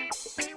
तेलंगाना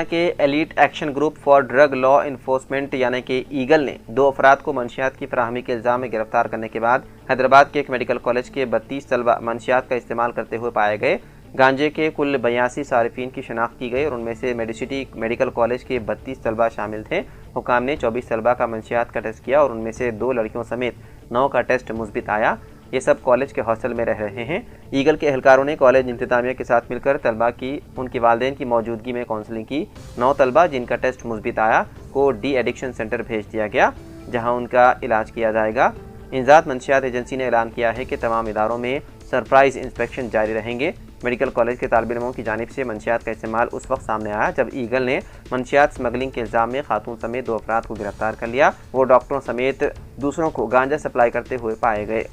के elite action group for drug law enforcement यानी कि ईगल ने 2 अफराद को मंशियात की फराहमी के इल्ज़ाम में गिरफ्तार करने के बाद हैदराबाद के एक मेडिकल कॉलेज के 32 तलबा मंशियात का इस्तेमाल करते हुए पाए गए। गांजे के कुल 82 सारिफीन की शनाख्त की गई और उनमें से मेडिसिटी मेडिकल कॉलेज के 32 तलबा शामिल थे। हुकाम ने 24 तलबा का मंशियात का टेस्ट किया और उनमें से 2 लड़कियों समेत 9 का टेस्ट मुस्बित आया। ये सब कॉलेज के हॉस्टल में रह रहे हैं। ईगल के एहलकारों ने कॉलेज इंतजामिया के साथ मिलकर तलबा की उनके वालिदैन की मौजूदगी में काउंसलिंग की। 9 तलबा जिनका टेस्ट मुस्बित आया को डी एडिक्शन सेंटर भेज दिया गया, जहां उनका इलाज किया जाएगा। इंजात मंशियात एजेंसी ने ऐलान किया है कि तमाम इदारों में सरप्राइज इंस्पेक्शन जारी रहेंगे। मेडिकल कॉलेज के तालिब इल्मों की जानिब से मंशियात का इस्तेमाल उस वक्त सामने आया जब ईगल ने मंशियात स्मगलिंग के इल्ज़ाम में खातून समेत 2 अफराद को गिरफ्तार कर लिया। वो डॉक्टरों समेत दूसरों को गांजा सप्लाई करते हुए पाए गए।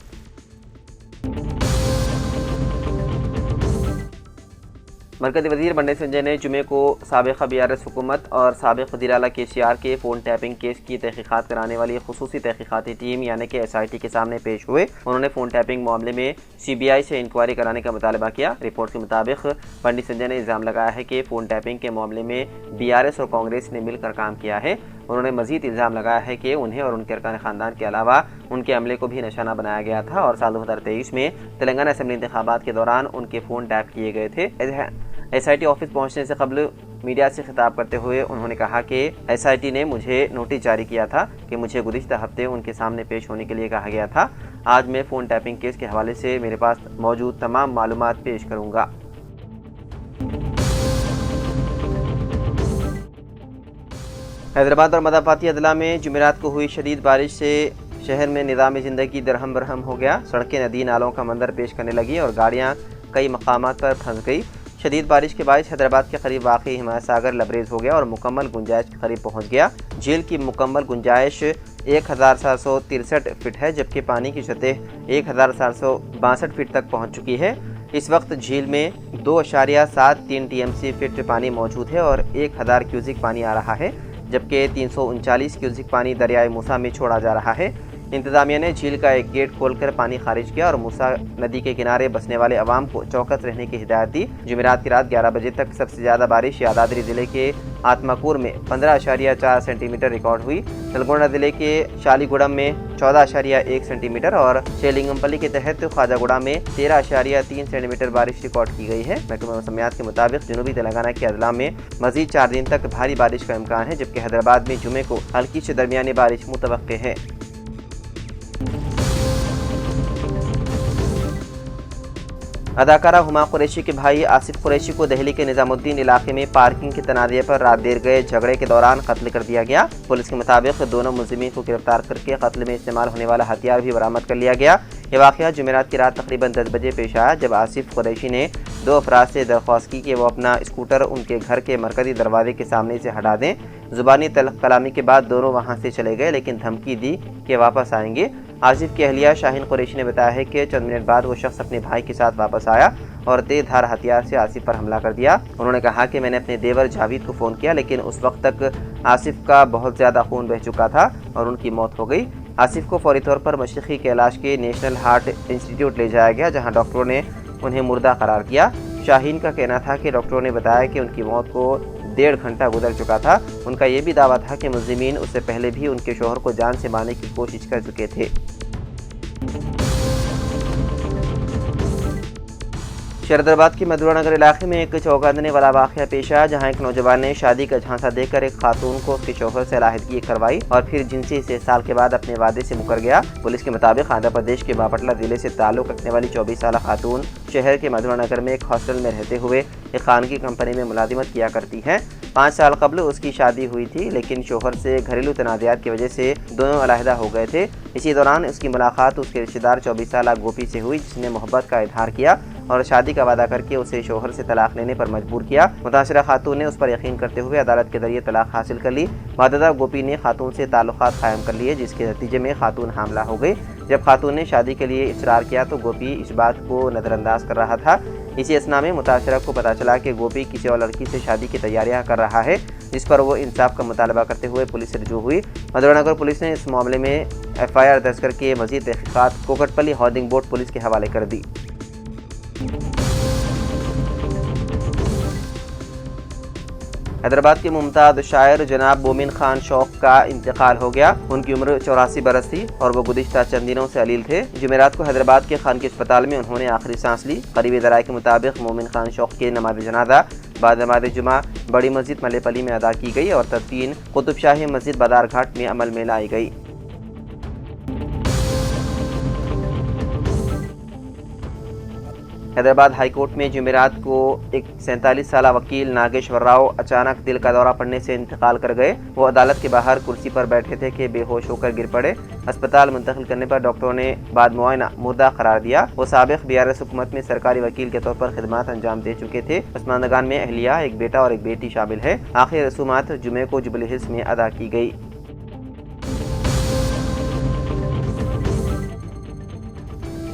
मरकज़ी वज़ीर बंडे संजय ने जुमे को साबिक़ा BRS हुकूमत और साबिक़ वज़ीर आला KCR के फ़ोन टैपिंग केस की तहक़ीक़ात कराने वाली खुसूसी तहक़ीक़ाती टीम यानी कि SIT के सामने पेश हुए। उन्होंने फ़ोन टैपिंग मामले में CBI से इंक्वायरी कराने का मुतालबा किया। रिपोर्ट के मुताबिक बंडी संजय ने इल्ज़ाम लगाया है कि फ़ोन टैपिंग के मामले में BRS और कांग्रेस ने मिलकर काम किया है। उन्होंने मज़ीद इल्ज़ाम लगाया है कि उन्हें और उनके अरकान ख़ानदान के अलावा उनके अमले को भी निशाना बनाया गया था और साल 2023 में तेलंगाना असेंबली इंतखाबात के दौरान उनके फ़ोन टैप किए गए थे। SIT ऑफिस पहुंचने से कबल मीडिया से खिताब करते हुए उन्होंने कहा कि SIT ने मुझे नोटिस जारी किया था कि मुझे गुज़िश्ता हफ्ते उनके सामने पेश होने के लिए कहा गया था। आज मैं फ़ोन टैपिंग केस के हवाले से मेरे पास मौजूद तमाम मालूमात पेश करूँगा। हैदराबाद और मदाफ़ाती अदला में जुमेरात को हुई शदीद बारिश से शहर में निज़ाम ज़िंदगी दरहम बरहम हो गया। सड़कें नदी नालों का मंजर पेश करने लगी और गाड़ियाँ कई मकामात पर फंस गई। शदीद बारिश के बायस हैदराबाद के करीब वाक़ई हिमायत सागर लबरेज हो गया और मुकम्मल गुंजाइश के करीब पहुँच गया। झील की मुकम्मल गुंजाइश 1763 फीट है, जबकि पानी की सतह 1762 फीट तक पहुँच चुकी है। इस वक्त झील में 2.73 TMC फीट पानी मौजूद है और 1000 क्यूसिक पानी आ रहा है, जबकि 339 क्यूसिक पानी दरियाए मूसा में छोड़ा जा रहा है। इंतज़ामिया ने झील का एक गेट खोलकर पानी खारिज किया और मूसा नदी के किनारे बसने वाले अवाम को चौकस रहने की हिदायत दी। जुमेरात की रात 11 बजे तक सबसे ज़्यादा बारिश यादाद्री ज़िले के आत्माकूर में 15.4 सेंटीमीटर रिकॉर्ड हुई। नलगोंडा ज़िले के शालीगुड़म में 14.1 सेंटीमीटर और शेलिंगमपल्ली के तहत ख्वाजागुड़ा में 13.3 सेंटीमीटर बारिश रिकॉर्ड की गई है। महकमा मौसमियात के मुताबिक जनूबी तेलंगाना के अजला में मज़ीद 4 दिन तक भारी बारिश का इम्कान है, जबकि हैदराबाद में जुमे को हल्की से दरमियानी बारिश मुतवक्के है। अदाकारा हुमा कुरैशी के भाई आसिफ कुरैशी को दिल्ली के निजामुद्दीन इलाके में पार्किंग के तनाज़े पर रात देर गए झगड़े के दौरान कत्ल कर दिया गया। पुलिस के मुताबिक दोनों मुलजिमीन को गिरफ्तार करके कत्ल में इस्तेमाल होने वाला हथियार भी बरामद कर लिया गया। ये वाक़या जुमेरात की रात तकरीबन 10 बजे पेश आया, जब आसिफ कुरैशी ने 2 अफराद से दरख्वास्त की कि वो अपना स्कूटर उनके घर के मरकज़ी दरवाजे के सामने से हटा दें। ज़ुबानी कलामी के बाद दोनों वहाँ से चले गए, लेकिन धमकी दी कि वापस आएंगे। आसिफ की अहलिया शाहीन कुरैशी ने बताया है कि चंद मिनट बाद वो शख्स अपने भाई के साथ वापस आया और तेज धार हथियार से आसिफ पर हमला कर दिया। उन्होंने कहा कि मैंने अपने देवर जावेद को फ़ोन किया, लेकिन उस वक्त तक आसिफ का बहुत ज़्यादा खून बह चुका था और उनकी मौत हो गई। आसिफ को फौरी तौर पर मशरिक़ी के इलाज के नेशनल हार्ट इंस्टीट्यूट ले जाया गया, जहाँ डॉक्टरों ने उन्हें मुर्दा करार किया। शाहीन का कहना था कि डॉक्टरों ने बताया कि उनकी मौत को 1.5 घंटा गुजर चुका था। उनका ये भी दावा था कि मुलजिमीन उससे पहले भी उनके शोहर को जान से मारने की कोशिश कर चुके थे। शरदाबाद के मधुरानगर इलाके में एक चौंकाने वाला वाक़या पेश आया, जहां एक नौजवान ने शादी का झांसा देकर एक खातून को उसके शौहर से अलाहिदगी करवाई और फिर जिनसे इसे साल के बाद अपने वादे से मुकर गया। पुलिस के मुताबिक आंध्र प्रदेश के बापटला जिले से ताल्लुक़ रखने वाली 24 साल खातून शहर के मधुरानगर में एक हॉस्टल में रहते हुए एक खानगी कंपनी में मुलाजिमत किया करती है। 5 साल कबल उसकी शादी हुई थी, लेकिन शोहर से घरेलू तनाज़ात की वजह से दोनों अलहदा हो गए थे। इसी दौरान उसकी मुलाकात उसके रिश्तेदार 24 साल गोपी से हुई, जिसने मोहब्बत का इजहार किया और शादी का वादा करके उसे शोहर से तलाक लेने पर मजबूर किया। मुतासरा खातून ने उस पर यकीन करते हुए अदालत के जरिए तलाक हासिल कर ली। वाददा गोपी ने खातून से ताल्लुकात कायम कर लिए, जिसके नतीजे में खातून हामला हो गई। जब खातून ने शादी के लिए इसरार किया तो गोपी इस बात को नज़रअंदाज कर रहा था। इसी असना में मुतासरा को पता चला कि गोपी किसी और लड़की से शादी की तैयारियां कर रहा है। जिस पर वो इंसाफ का मुतालबा करते हुए पुलिस से रुजू हुई। मधुरानगर पुलिस ने इस मामले में FIR दर्ज करके मजीद तहकीकात कोकटपल्ली हाउसिंग बोर्ड पुलिस के हवाले कर दी। हैदराबाद के मुमताज़ शायर जनाब मोमिन खान शौक का इंतकाल हो गया। उनकी उम्र 84 बरस थी और वो गुज़िश्ता चंद दिनों से अलील थे। जुमेरात को हैदराबाद के खानगी अस्पताल में उन्होंने आखिरी सांस ली। करीबी ज़राए के मुताबिक मोमिन खान शौक के नमाज जनाजा बाद नमाज जुमा बड़ी मस्जिद मल्लेपल्ली में अदा की गई और तदफीन कुतुब शाही मस्जिद बदार घाट में अमल में लाई गई। हैदराबाद हाई कोर्ट में जुमेरात को एक 47 साल वकील नागेश्वर राव अचानक दिल का दौरा पड़ने से इंतकाल कर गए। वो अदालत के बाहर कुर्सी पर बैठे थे कि बेहोश होकर गिर पड़े। अस्पताल मुंतकिल करने पर डॉक्टरों ने बाद मुआयना मुर्दा करार दिया। वो साबिक BRS हुकूमत में सरकारी वकील के तौर पर खिदमत अंजाम दे चुके थे। पसमानदगान में अहलिया, एक बेटा और एक बेटी शामिल है। आखिरी रसूमात जुमे को जुबली हिल्स में अदा की गई।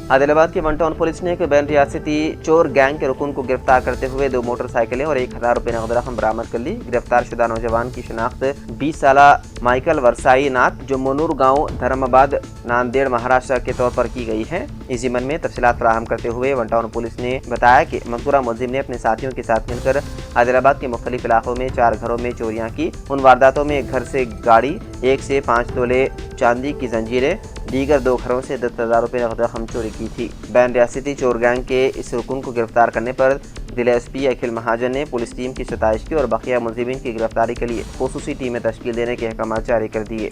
आदिलाबाद की वन टाउन पुलिस ने एक बैन रियासती चोर गैंग के रुकन को गिरफ्तार करते हुए 2 मोटरसाइकिलें और 1000 रुपये नगद रकम बरामद कर ली। गिरफ्तार शुदा नौजवान की शनाख्त 20 साल माइकल वर्साई नाथ जो मनूर गांव धर्माबाद नांदेड़ महाराष्ट्र के तौर पर की गई है। इस ज़िम्मन में तफसीलात फराहम करते हुए वन टाउन पुलिस ने बताया कि मज़कूरा मुलजिम ने अपने साथियों के साथ मिलकर आदिलाबाद के मुख्तलिफ इलाकों में 4 घरों में चोरियाँ की। उन वारदातों में एक घर से गाड़ी, 1 से 5 तोले चांदी की जंजीरें, दीगर 2 घरों से 10,000 रुपये नगद रकम चोरी की थी। बैन रियासती चोर गैंग के इस रुकन को गिरफ्तार करने पर जिला SP अखिल महाजन ने पुलिस टीम की सताइश की और बकिया मुलजिमीन की गिरफ्तारी के लिए खुसूसी टीमें तश्कील देने के अहकाम जारी कर दिए।